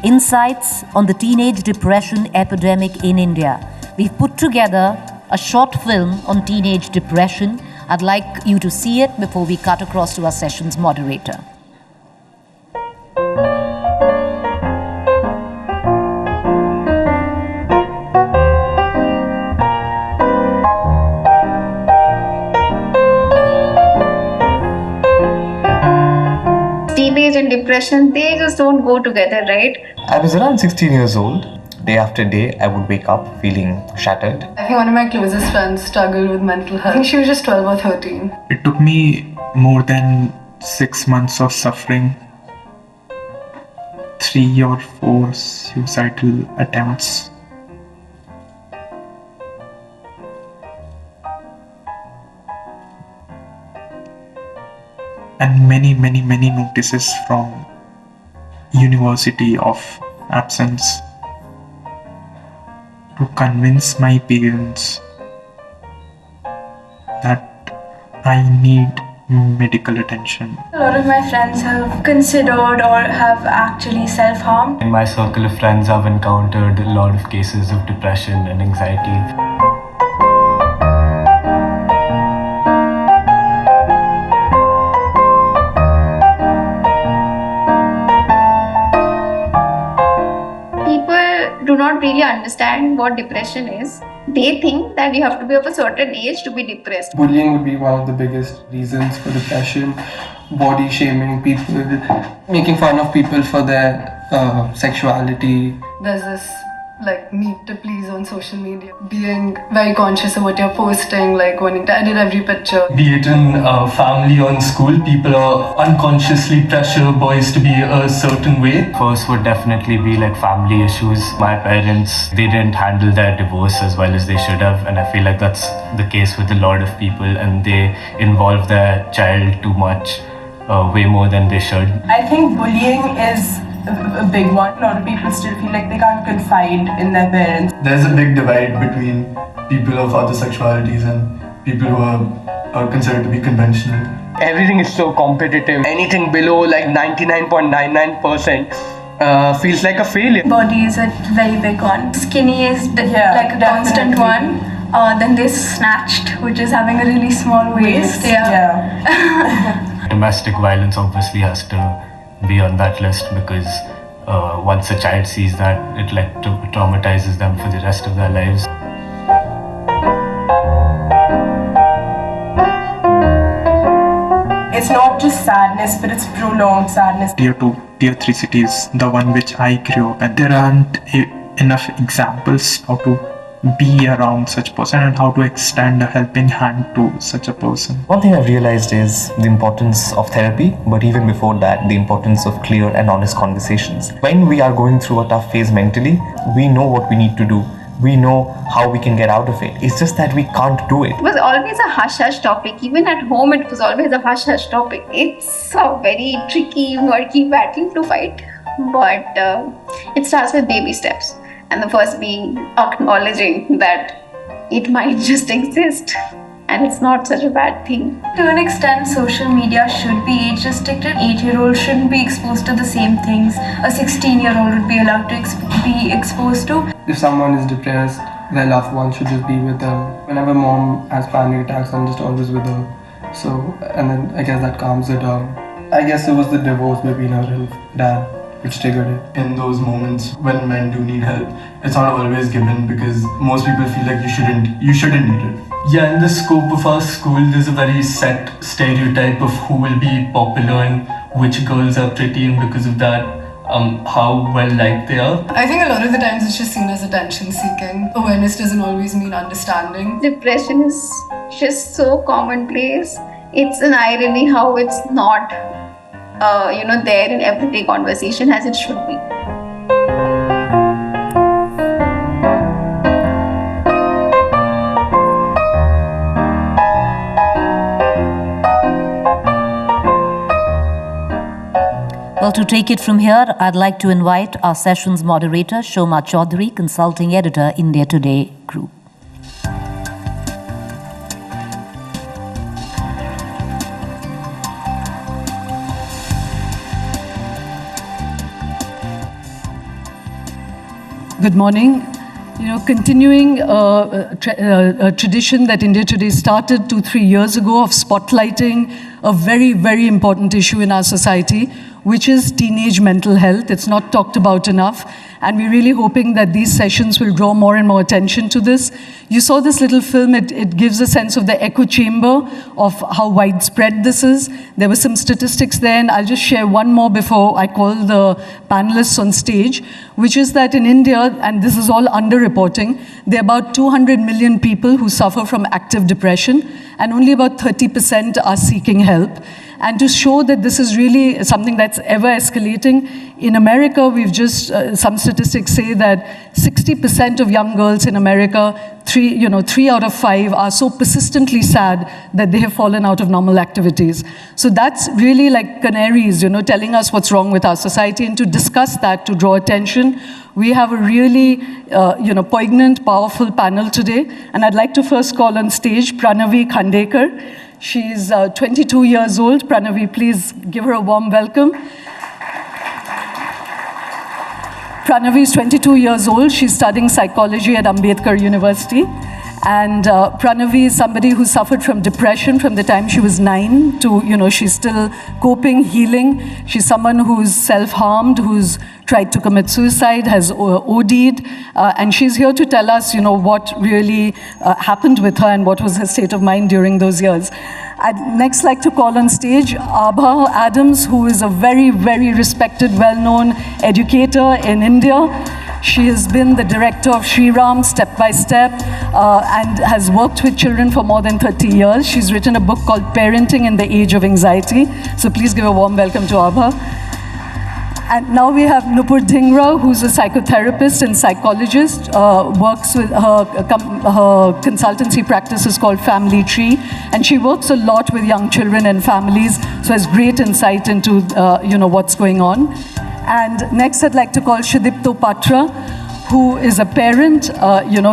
insights on the teenage depression epidemic in India. We've put together a short film on teenage depression. I'd like you to see it before we cut across to our session's moderator. Teenage and depression, they just don't go together, right? I was around 16 years old. Day after day, I would wake up feeling shattered. I think one of my closest friends struggled with mental health. I think she was just 12 or 13. It took me more than 6 months of suffering, 3 or 4 suicidal attempts. And many notices from university of absence to convince my parents that I need medical attention. A lot of my friends have considered or have actually self-harmed. In my circle of friends, I've encountered a lot of cases of depression and anxiety. Do not really understand what depression is. They think that you have to be of a certain age to be depressed. Bullying would be one of the biggest reasons for depression. Body shaming people, making fun of people for their sexuality. There's this need to please on social media, being very conscious of what you're posting, wanting to edit every picture. Be it in family or in school, people are unconsciously pressure boys to be a certain way. First would definitely be family issues. My parents, they didn't handle their divorce as well as they should have, and I feel like that's the case with a lot of people, and they involve their child too much, way more than they should. I think bullying is a big one. A lot of people still feel like they can't confide in their parents. There's a big divide between people of other sexualities and people who are considered to be conventional. Everything is so competitive. Anything below 99.99% feels like a failure. Body is a very big one. Skinny is a constant one. Then there's snatched, which is having a really small waist. Domestic violence obviously has to be on that list, because once a child sees that, it traumatizes them for the rest of their lives. It's not just sadness, but it's prolonged sadness. Tier 2, Tier 3 cities, the one which I grew up in, there aren't enough examples how to be around such person and how to extend a helping hand to such a person. One thing I've realized is the importance of therapy, but even before that, the importance of clear and honest conversations. When we are going through a tough phase mentally, we know what we need to do. We know how we can get out of it. It's just that we can't do it. It was always a hush-hush topic. Even at home, it was always a hush-hush topic. It's a very tricky, murky battle to fight. But it starts with baby steps. And the first being acknowledging that it might just exist and it's not such a bad thing. To an extent, social media should be age restricted. 8-year-olds shouldn't be exposed to the same things a 16-year-old would be allowed to be exposed to. If someone is depressed, their loved one should just be with them. Whenever mom has panic attacks, I'm just always with her. So, and then I guess that calms her down. I guess it was the divorce between her and dad which triggered it. In those moments when men do need help, it's not always given because most people feel like you shouldn't need it. Yeah, in the scope of our school, there's a very set stereotype of who will be popular and which girls are pretty, and because of that, how well liked they are. I think a lot of the times it's just seen as attention seeking. Awareness doesn't always mean understanding. Depression is just so commonplace. It's an irony how it's not there in everyday conversation as it should be. Well, to take it from here, I'd like to invite our session's moderator, Shoma Chaudhary, consulting editor, India Today Group. Good morning. Continuing a tradition that India Today started 2-3 years ago of spotlighting a very, very important issue in our society, which is teenage mental health. It's not talked about enough, and we're really hoping that these sessions will draw more and more attention to this. You saw this little film. It gives a sense of the echo chamber of how widespread this is. There were some statistics there, and I'll just share one more before I call the panelists on stage, which is that in India, and this is all underreporting, there are about 200 million people who suffer from active depression, and only about 30% are seeking help. And to show that this is really something that's ever escalating, in America, we've just, some statistics say that 60% of young girls in America, 3 out of 5 are so persistently sad that they have fallen out of normal activities. So that's really like canaries, telling us what's wrong with our society. And to discuss that, to draw attention, we have a really, poignant, powerful panel today. And I'd like to first call on stage Pranavi Khandekar. She's 22 years old. Pranavi, please give her a warm welcome. Pranavi is 22 years old. She's studying psychology at Ambedkar University. And Pranavi is somebody who suffered from depression from the time she was 9 to, she's still coping, healing. She's someone who's self-harmed, who's tried to commit suicide, has OD'd, and she's here to tell us, what really happened with her and what was her state of mind during those years. I'd next like to call on stage Abha Adams, who is a very, very respected, well-known educator in India. She has been the director of Shri Ram Step by Step and has worked with children for more than 30 years. She's written a book called Parenting in the Age of Anxiety. So please give a warm welcome to Abha. And now we have Nupur Dhingra, who's a psychotherapist and psychologist, works with her consultancy practice is called Family Tree, and she works a lot with young children and families, so has great insight into what's going on. And next I'd like to call Sudipto Patra, who is a parent,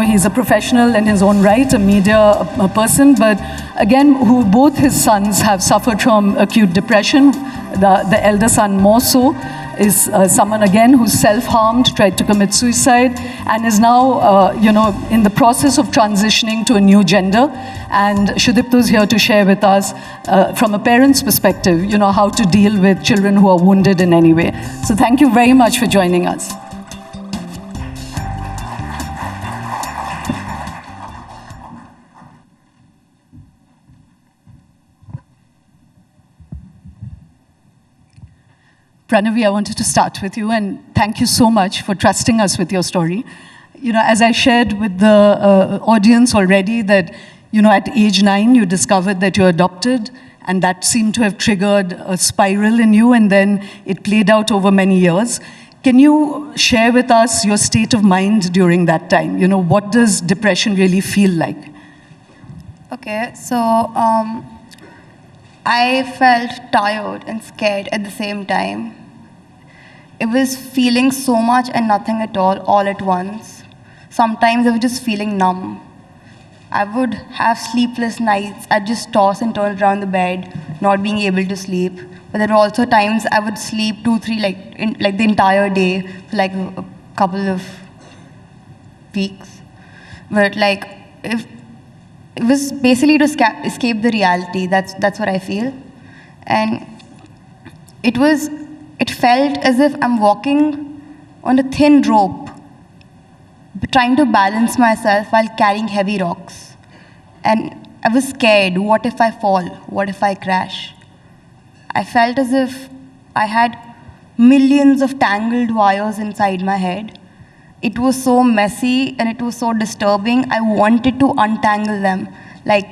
he's a professional in his own right, a media person, but again, who both his sons have suffered from acute depression. The elder son more so is someone again who's self-harmed, tried to commit suicide, and is now, in the process of transitioning to a new gender. And Sudipto is here to share with us, from a parent's perspective, how to deal with children who are wounded in any way. So thank you very much for joining us. Pranavi, I wanted to start with you, and thank you so much for trusting us with your story. As I shared with the audience already that, at age 9, you discovered that you're adopted, and that seemed to have triggered a spiral in you, and then it played out over many years. Can you share with us your state of mind during that time? What does depression really feel like? Okay, so I felt tired and scared at the same time. It was feeling so much and nothing at all at once. Sometimes I was just feeling numb. I would have sleepless nights. I'd just toss and turn around the bed, not being able to sleep. But there were also times I would sleep 2-3, like the entire day for like a couple of weeks. But if it was basically to escape the reality. That's what I feel. And it felt as if I'm walking on a thin rope, trying to balance myself while carrying heavy rocks. And I was scared. What if I fall? What if I crash? I felt as if I had millions of tangled wires inside my head. It was so messy and it was so disturbing. I wanted to untangle them, like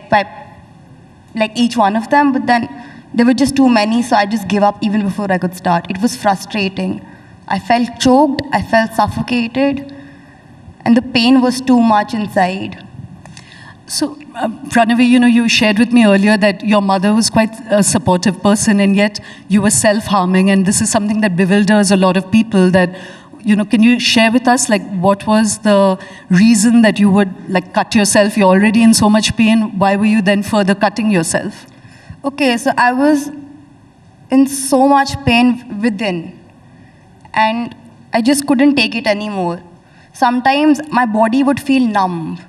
each one of them, but then there were just too many, so I just gave up even before I could start. It was frustrating. I felt choked, I felt suffocated, and the pain was too much inside. So, Pranavi, you shared with me earlier that your mother was quite a supportive person, and yet you were self-harming, and this is something that bewilders a lot of people. That, can you share with us, what was the reason that you would, cut yourself? You're already in so much pain. Why were you then further cutting yourself? Okay, so I was in so much pain within, and I just couldn't take it anymore. sometimes my body would feel numb.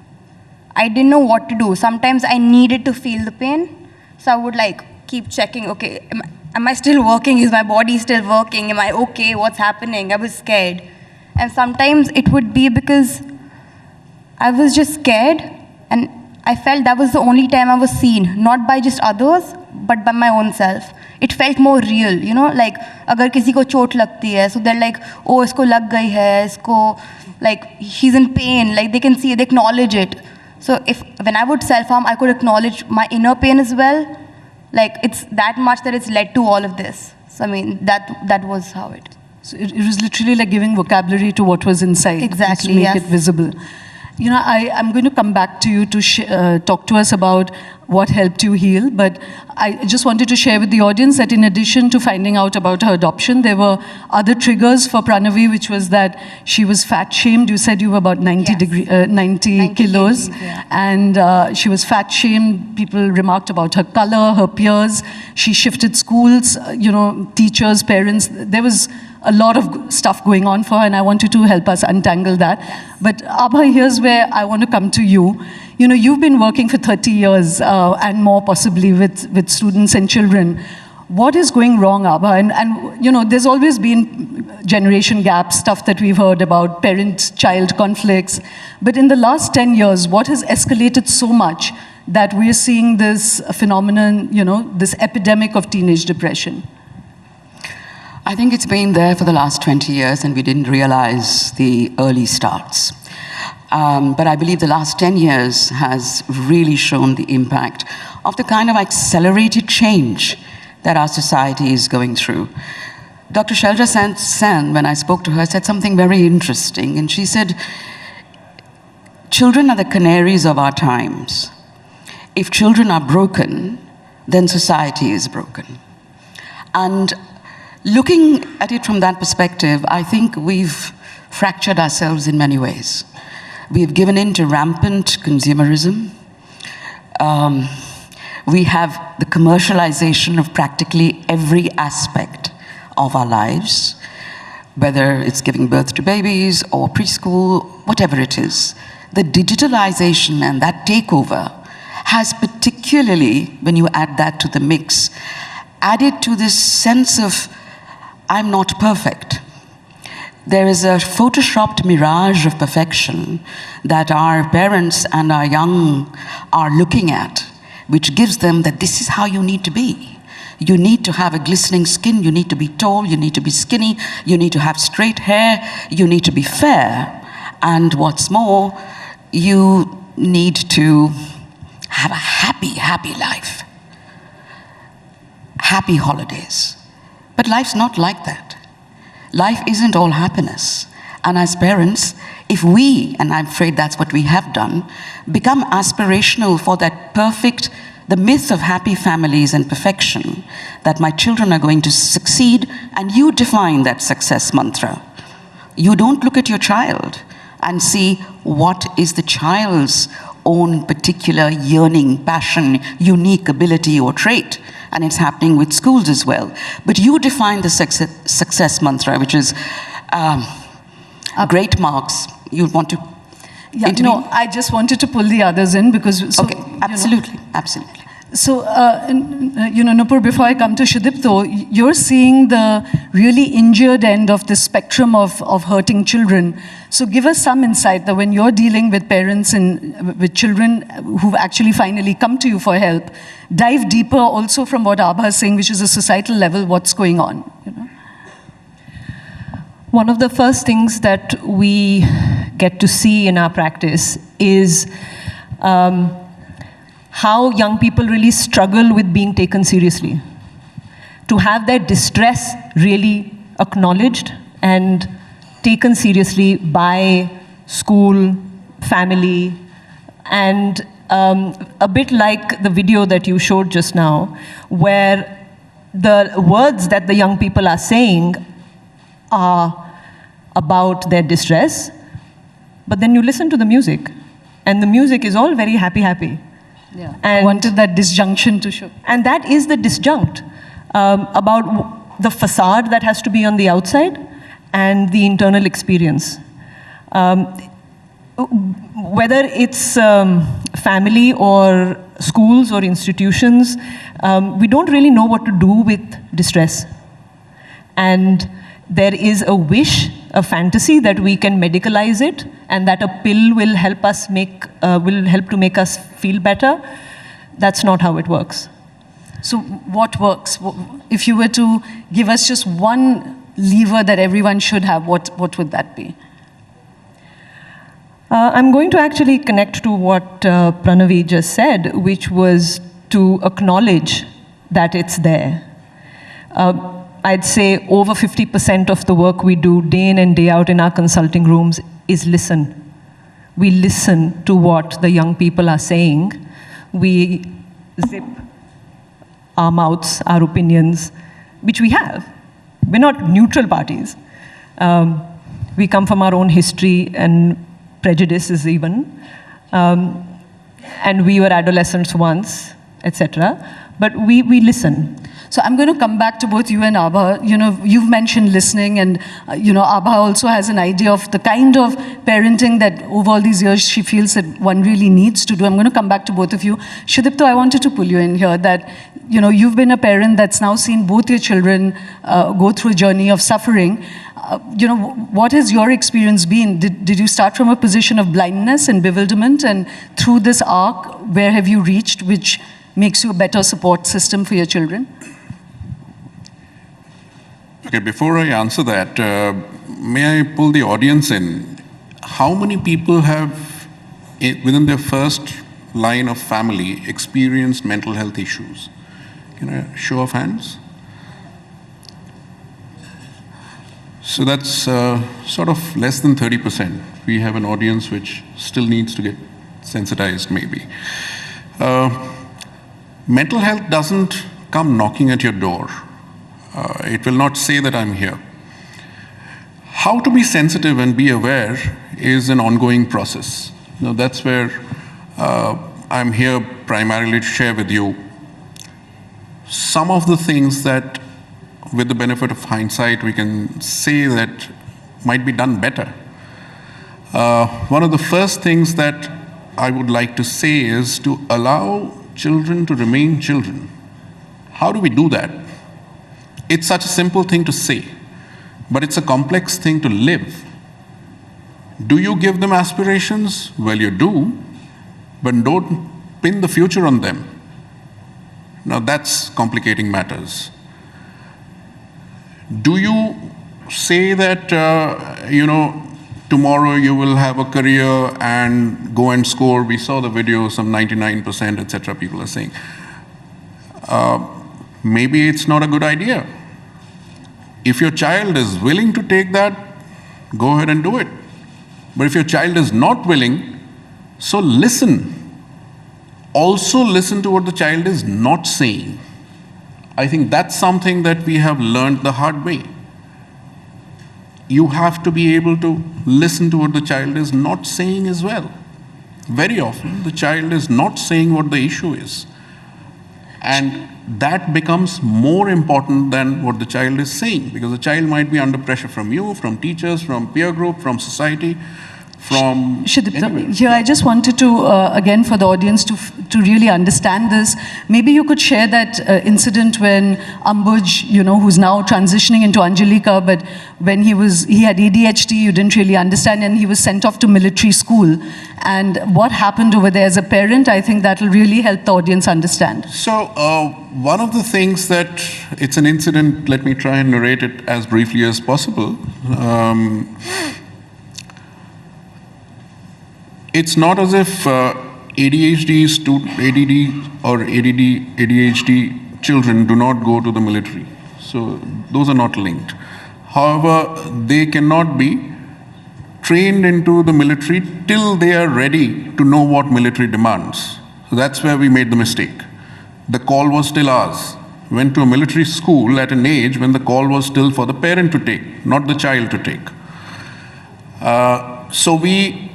I didn't know what to do. Sometimes I needed to feel the pain. So I would like keep checking, okay, am I still working? Is my body still working? Am I okay? What's happening? I was scared. And sometimes it would be because I was just scared, and I felt that was the only time I was seen, not by just others, but by my own self. It felt more real, you know, like agar kisi ko chot lagti hai, so they're like, oh, isko lag gayi hai, isko, like, he's in pain, like they can see, they acknowledge it. So when I would self-harm, I could acknowledge my inner pain as well. Like, it's that much that it's led to all of this. So, I mean, that was how it. So it was literally like giving vocabulary to what was inside. Exactly, to make it visible. You know, I'm going to come back to you to talk to us about what helped you heal, but I just wanted to share with the audience that in addition to finding out about her adoption, there were other triggers for Pranavi, which was that she was fat-shamed. You said you were about 90 kilos, yeah. And she was fat-shamed. People remarked about her color, her peers. She shifted schools, you know, teachers, parents. There was a lot of stuff going on for her, and I want you to help us untangle that. But Abha, here's where I want to come to you. You know, you've been working for 30 years and more possibly with students and children. What is going wrong, Abha? And you know, there's always been generation gaps, stuff that we've heard about, parent-child conflicts. But in the last 10 years, what has escalated so much that we're seeing this phenomenon, you know, this epidemic of teenage depression? I think it's been there for the last 20 years and we didn't realize the early starts. But I believe the last 10 years has really shown the impact of the kind of accelerated change that our society is going through. Dr. Shelja Sen, when I spoke to her, said something very interesting. And she said, children are the canaries of our times. If children are broken, then society is broken. And looking at it from that perspective, I think we've fractured ourselves in many ways. We've given in to rampant consumerism. We have the commercialization of practically every aspect of our lives, whether it's giving birth to babies or preschool, whatever it is. The digitalization and that takeover has particularly, when you add that to the mix, added to this sense of, I'm not perfect. There is a photoshopped mirage of perfection that our parents and our young are looking at, which gives them that this is how you need to be. You need to have a glistening skin, you need to be tall, you need to be skinny, you need to have straight hair, you need to be fair, and what's more, you need to have a happy, happy life. Happy holidays. But life's not like that. Life isn't all happiness. And as parents, if we, and I'm afraid that's what we have done, become aspirational for that perfect, the myth of happy families and perfection, that my children are going to succeed, and you define that success mantra. You don't look at your child and see what is the child's own particular yearning, passion, unique ability or trait. And it's happening with schools as well. But you define the success mantra, which is great marks. You want to intervene? No, I just wanted to pull the others in because... So, okay, absolutely, absolutely. So, you know, Nupur, before I come to Sudipto, you're seeing the really injured end of the spectrum of hurting children. So give us some insight that when you're dealing with parents and with children who've actually finally come to you for help, dive deeper also from what Abha is saying, which is a societal level, what's going on, you know? One of the first things that we get to see in our practice is how young people really struggle with being taken seriously. To have their distress really acknowledged and taken seriously by school, family, and a bit like the video that you showed just now, where the words that the young people are saying are about their distress, but then you listen to the music, and the music is all very happy, happy. Yeah. And I wanted that disjunction to show. And that is the disjunct about the facade that has to be on the outside and the internal experience. Whether it's family or schools or institutions, we don't really know what to do with distress. And there is a wish, a fantasy that we can medicalize it and that a pill will help us to make us feel better. That's not how it works. So what works? If you were to give us just one lever that everyone should have, what would that be? I'm going to actually connect to what Pranavi just said, which was to acknowledge that it's there. I'd say over 50% of the work we do day in and day out in our consulting rooms is listen. We listen to what the young people are saying. We zip our mouths, our opinions, which we have. We're not neutral parties. We come from our own history and prejudices even. And we were adolescents once, etc. But we listen. So I'm going to come back to both you and Abha. You know, you've mentioned listening, and Abha also has an idea of the kind of parenting that over all these years she feels that one really needs to do. I'm going to come back to both of you. Sudipto, I wanted to pull you in here that, you've been a parent that's now seen both your children go through a journey of suffering. What has your experience been? Did you start from a position of blindness and bewilderment, and through this arc, where have you reached, which makes you a better support system for your children? Okay, before I answer that, may I pull the audience in? How many people have, within their first line of family, experienced mental health issues? Can I show of hands? So that's sort of less than 30%. We have an audience which still needs to get sensitized, maybe. Mental health doesn't come knocking at your door. It will not say that I'm here. How to be sensitive and be aware is an ongoing process. Now, that's where I'm here primarily to share with you some of the things that, with the benefit of hindsight, we can say that might be done better. One of the first things that I would like to say is to allow children to remain children. How do we do that? It's such a simple thing to say, but it's a complex thing to live. Do you give them aspirations? Well, you do, but don't pin the future on them. Now that's complicating matters. Do you say that, tomorrow you will have a career and go and score? We saw the video, some 99%, etc. people are saying. Maybe it's not a good idea. If your child is willing to take that, go ahead and do it. But if your child is not willing, so listen. Also listen to what the child is not saying. I think that's something that we have learned the hard way. You have to be able to listen to what the child is not saying as well. Very often, the child is not saying what the issue is. And that becomes more important than what the child is saying, because the child might be under pressure from you, from teachers, from peer group, from society, from Sudipto, here I just wanted to, again, for the audience to really understand this. Maybe you could share that incident when Ambuj, who's now transitioning into Anjalika, but when he had ADHD, you didn't really understand, and he was sent off to military school. And what happened over there as a parent, I think that will really help the audience understand. So, one of the things that, it's an incident, let me try and narrate it as briefly as possible. It's not as if ADHD or ADHD children do not go to the military. So those are not linked. However, they cannot be trained into the military till they are ready to know what military demands. So that's where we made the mistake. The call was still ours. Went to a military school at an age when the call was still for the parent to take, not the child to take. So we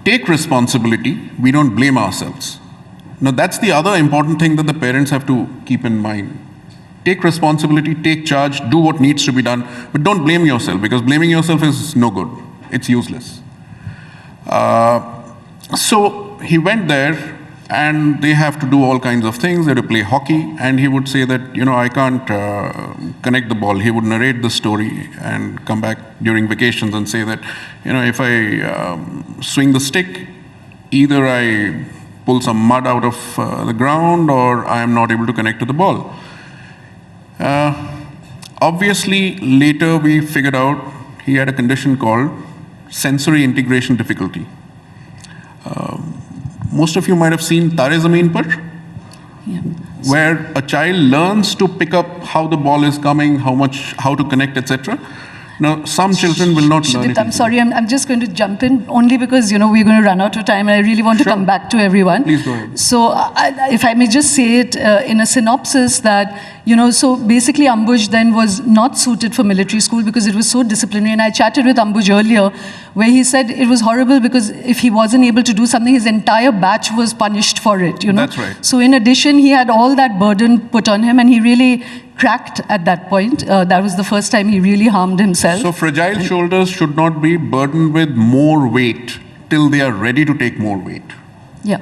take responsibility, we don't blame ourselves. Now that's the other important thing that the parents have to keep in mind. Take responsibility, take charge, do what needs to be done, but don't blame yourself, because blaming yourself is no good. It's useless. So he went there, and they have to do all kinds of things. They have to play hockey, and he would say that, I can't connect the ball. He would narrate the story and come back during vacations and say that, if I swing the stick, either I pull some mud out of the ground or I am not able to connect to the ball. Obviously, later we figured out he had a condition called sensory integration difficulty. Most of you might have seen Tare Zameen Par, where a child learns to pick up how the ball is coming, how to connect, etc. Now, some children will not learn it. I'm sorry, I'm just going to jump in only because, we're going to run out of time and I really want to come back to everyone. Please go ahead. So, if I may just say it in a synopsis that, so basically Ambuj then was not suited for military school because it was so disciplinary. And I chatted with Ambuj earlier where he said it was horrible because if he wasn't able to do something, his entire batch was punished for it, That's right. So in addition, he had all that burden put on him and he really cracked at that point. That was the first time he really harmed himself. So fragile shoulders should not be burdened with more weight till they are ready to take more weight. Yeah.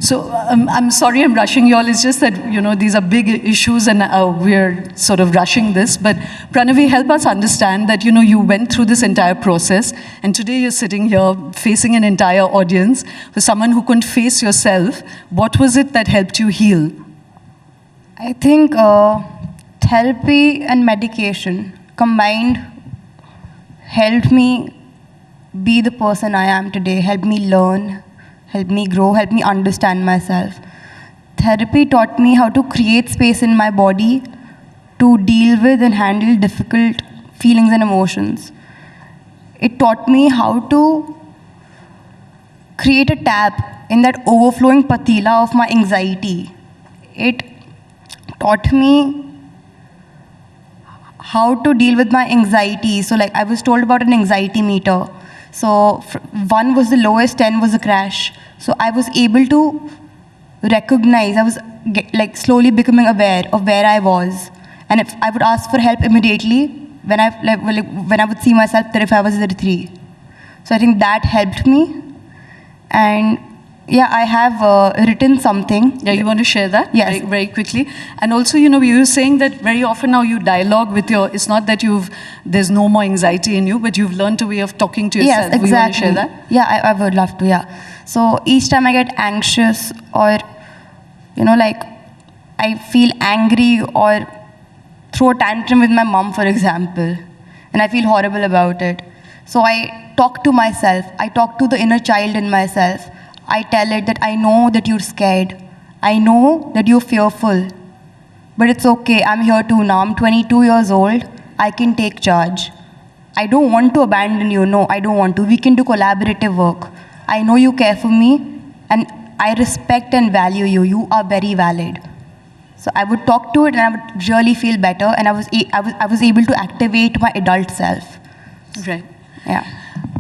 So I'm sorry I'm rushing you all. It's just that, these are big issues and we're sort of rushing this. But Pranavi, help us understand that, you went through this entire process and today you're sitting here facing an entire audience. For someone who couldn't face yourself, what was it that helped you heal? I think therapy and medication combined helped me be the person I am today, helped me learn, helped me grow, helped me understand myself. Therapy taught me how to create space in my body to deal with and handle difficult feelings and emotions. It taught me how to create a tap in that overflowing patila of my anxiety. It taught me how to deal with my anxiety. So like I was told about an anxiety meter. So 1 was the lowest, 10 was a crash. So I was able to recognize, I was slowly becoming aware of where I was. And if I would ask for help immediately when I would see myself that if I was at a 3. So I think that helped me. And yeah, I have written something. Yeah, you want to share that? Yes. Very quickly. And also, you were saying that very often now you dialogue with it's not that there's no more anxiety in you, but you've learned a way of talking to yourself. Yes, exactly. You want to share that? Yeah, I would love to, yeah. So each time I get anxious or, I feel angry or throw a tantrum with my mom, for example, and I feel horrible about it. So I talk to myself. I talk to the inner child in myself. I tell it that I know that you're scared. I know that you're fearful. But it's okay, I'm here too now. I'm 22 years old. I can take charge. I don't want to abandon you. No, I don't want to. We can do collaborative work. I know you care for me and I respect and value you. You are very valid. So I would talk to it and I would really feel better and I was able to activate my adult self. Right. Yeah.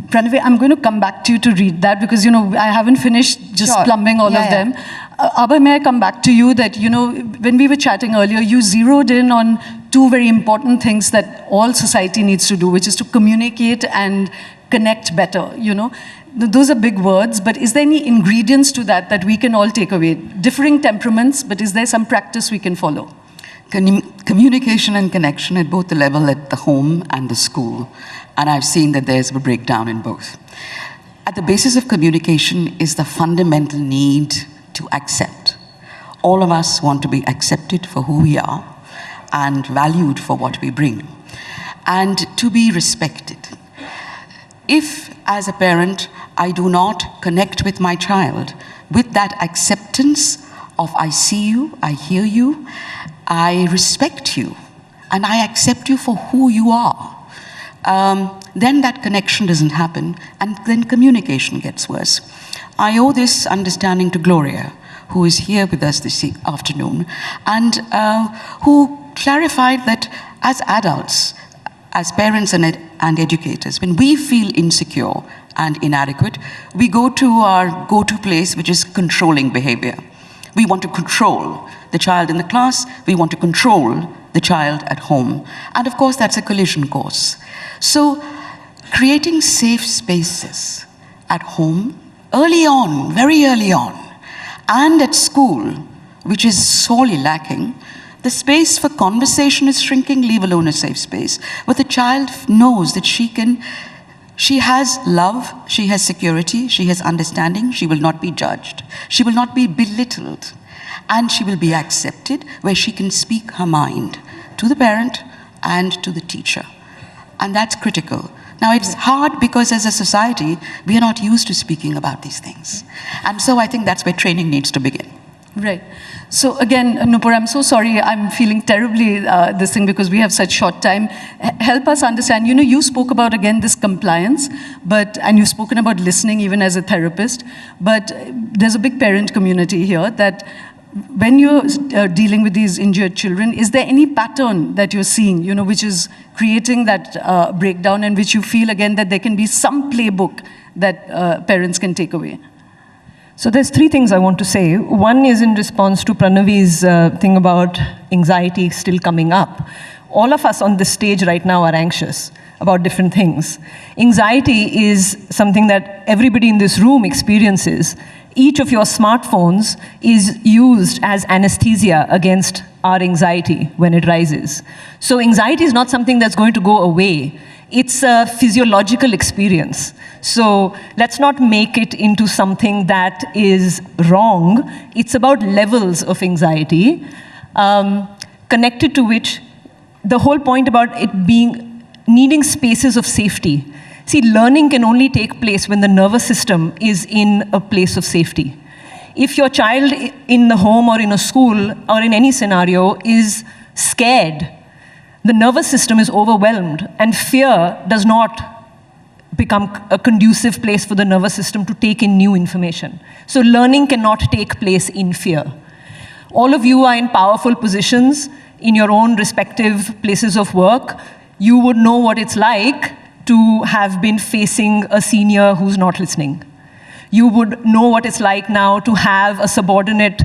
Pranavi, I'm going to come back to you to read that because, I haven't finished just plumbing all of them. Abha, may I come back to you that, when we were chatting earlier, you zeroed in on 2 very important things that all society needs to do, which is to communicate and connect better, Those are big words, but is there any ingredients to that we can all take away? Differing temperaments, but is there some practice we can follow? Communication and connection at both the level at the home and the school. And I've seen that there's a breakdown in both. At the basis of communication is the fundamental need to accept. All of us want to be accepted for who we are and valued for what we bring, and to be respected. If, as a parent, I do not connect with my child with that acceptance of I see you, I hear you, I respect you, and I accept you for who you are, then that connection doesn't happen, and then communication gets worse. I owe this understanding to Gloria, who is here with us this afternoon, and who clarified that as adults, as parents and educators, when we feel insecure and inadequate, we go to our go-to place, which is controlling behavior. We want to control the child in the class, we want to control the child at home. And of course, that's a collision course. So creating safe spaces at home, early on, very early on, and at school, which is sorely lacking, the space for conversation is shrinking, leave alone a safe space, where the child knows that she has love, she has security, she has understanding, she will not be judged, she will not be belittled, and she will be accepted, where she can speak her mind to the parent and to the teacher. And that's critical. Now, it's hard because as a society, we are not used to speaking about these things. And so I think that's where training needs to begin. Right. So again, Nupur, I'm so sorry, I'm feeling terribly this thing because we have such short time. Help us understand, you spoke about, again, this compliance, and you've spoken about listening even as a therapist, but there's a big parent community here that when you're dealing with these injured children, is there any pattern that you're seeing, which is creating that breakdown and which you feel, again, that there can be some playbook that parents can take away? So there's three things I want to say. One is in response to Pranavi's thing about anxiety still coming up. All of us on this stage right now are anxious about different things. Anxiety is something that everybody in this room experiences. Each of your smartphones is used as anesthesia against our anxiety when it rises. So anxiety is not something that's going to go away. It's a physiological experience. So let's not make it into something that is wrong. It's about levels of anxiety, connected to which the whole point about it needing spaces of safety. See, learning can only take place when the nervous system is in a place of safety. If your child in the home or in a school or in any scenario is scared, the nervous system is overwhelmed, and fear does not become a conducive place for the nervous system to take in new information. So learning cannot take place in fear. All of you are in powerful positions in your own respective places of work. You would know what it's like to have been facing a senior who's not listening. You would know what it's like now to have a subordinate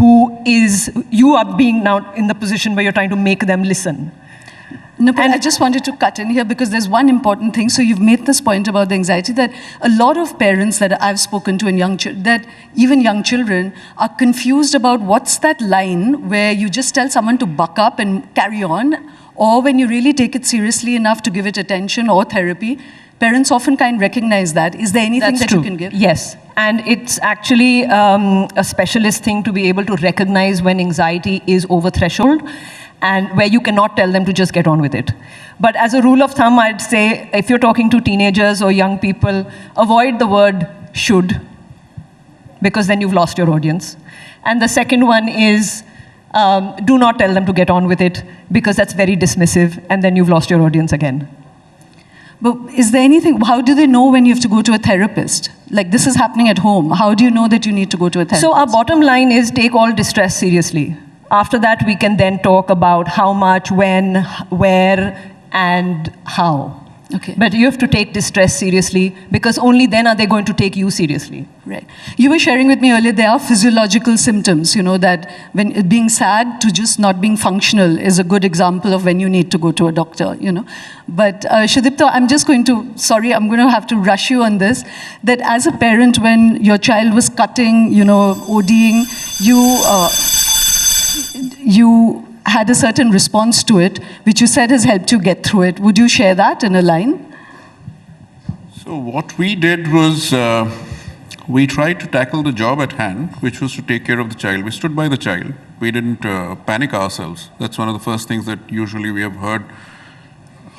you are being now in the position where you're trying to make them listen. Nupur, I just wanted to cut in here because there's one important thing. So you've made this point about the anxiety that a lot of parents that I've spoken to that even young children are confused about what's that line where you just tell someone to buck up and carry on, or when you really take it seriously enough to give it attention or therapy. Parents often can't recognize that. Is there anything that you can give? Yes, and it's actually a specialist thing to be able to recognize when anxiety is over threshold, and where you cannot tell them to just get on with it. But as a rule of thumb, I'd say if you're talking to teenagers or young people, avoid the word should, because then you've lost your audience. And the second one is do not tell them to get on with it, because that's very dismissive, and then you've lost your audience again. But is there anything, how do they know when you have to go to a therapist? Like, this is happening at home. How do you know that you need to go to a therapist? So our bottom line is take all distress seriously. After that, we can then talk about how much, when, where, and how. Okay. But you have to take distress seriously, because only then are they going to take you seriously. Right. You were sharing with me earlier, there are physiological symptoms, that when being sad to just not being functional is a good example of when you need to go to a doctor, But Sudipto, I'm going to have to rush you on this, that as a parent, when your child was cutting, ODing, you had a certain response to it, which you said has helped you get through it. Would you share that in a line? So what we did was we tried to tackle the job at hand, which was to take care of the child. We stood by the child. We didn't panic ourselves. That's one of the first things that usually we have heard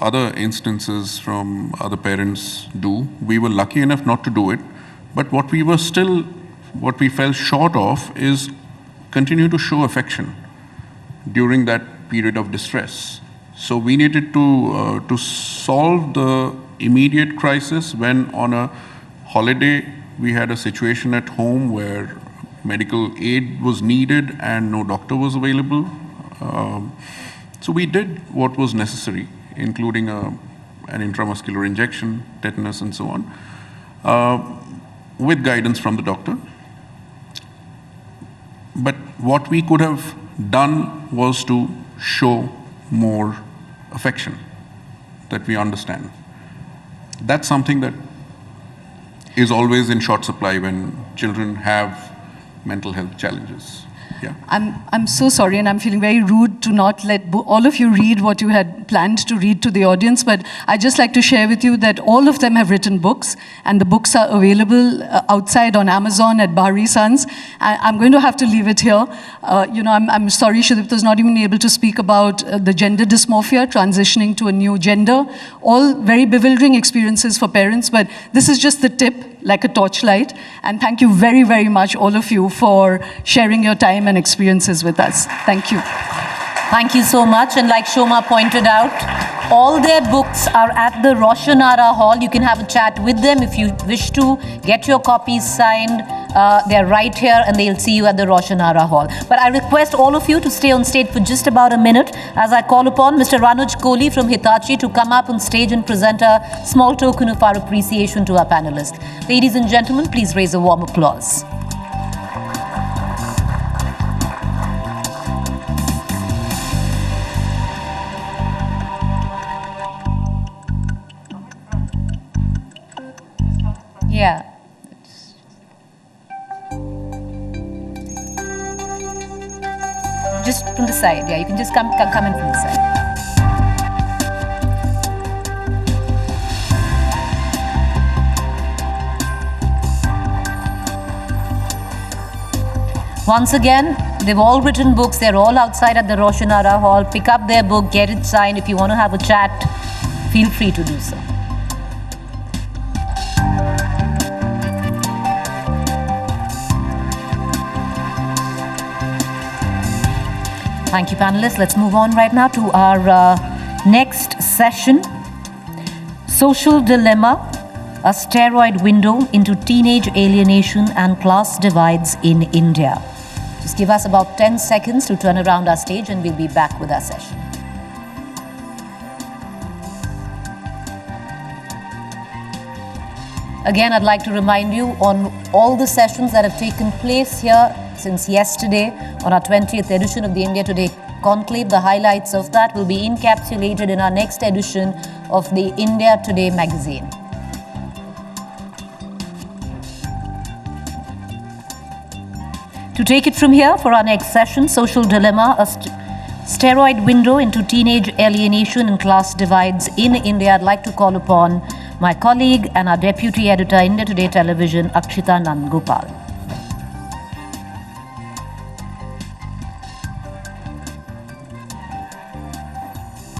other instances from other parents do. We were lucky enough not to do it. But what we fell short of is continue to show affection during that period of distress. So we needed to solve the immediate crisis when on a holiday we had a situation at home where medical aid was needed and no doctor was available. So we did what was necessary, including an intramuscular injection, tetanus, and so on, with guidance from the doctor. But what we could have done was to show more affection, that we understand. That's something that is always in short supply when children have mental health challenges. Yeah. I'm so sorry, and I'm feeling very rude to not let all of you read what you had planned to read to the audience, but I'd just like to share with you that all of them have written books, and the books are available outside on Amazon at Bahari Sons. I'm going to have to leave it here. I'm sorry Sudipto's not even able to speak about the gender dysmorphia, transitioning to a new gender, all very bewildering experiences for parents, but this is just the tip, like a torchlight. And thank you very, very much, all of you, for sharing your time and experiences with us. Thank you. Thank you so much. And like Shoma pointed out, all their books are at the Roshanara Hall. You can have a chat with them if you wish to. Get your copies signed. They're right here, and they'll see you at the Roshanara Hall. But I request all of you to stay on stage for just about a minute as I call upon Mr. Ranuj Kohli from Hitachi to come up on stage and present a small token of our appreciation to our panelists. Ladies and gentlemen, please raise a warm applause. Yeah. Just from the side, yeah. You can just come in from the side. Once again, they've all written books. They're all outside at the Roshanara Hall. Pick up their book, get it signed. If you want to have a chat, feel free to do so. Thank you, panelists. Let's move on right now to our next session. Social Dilemma, a steroid window into teenage alienation and class divides in India. Just give us about 10 seconds to turn around our stage and we'll be back with our session. Again, I'd like to remind you on all the sessions that have taken place here since yesterday on our 20th edition of the India Today Conclave. The highlights of that will be encapsulated in our next edition of the India Today magazine. To take it from here for our next session, Social Dilemma, a steroid window into teenage alienation and class divides in India, I'd like to call upon my colleague and our deputy editor, India Today Television, Akshita Nandgopal.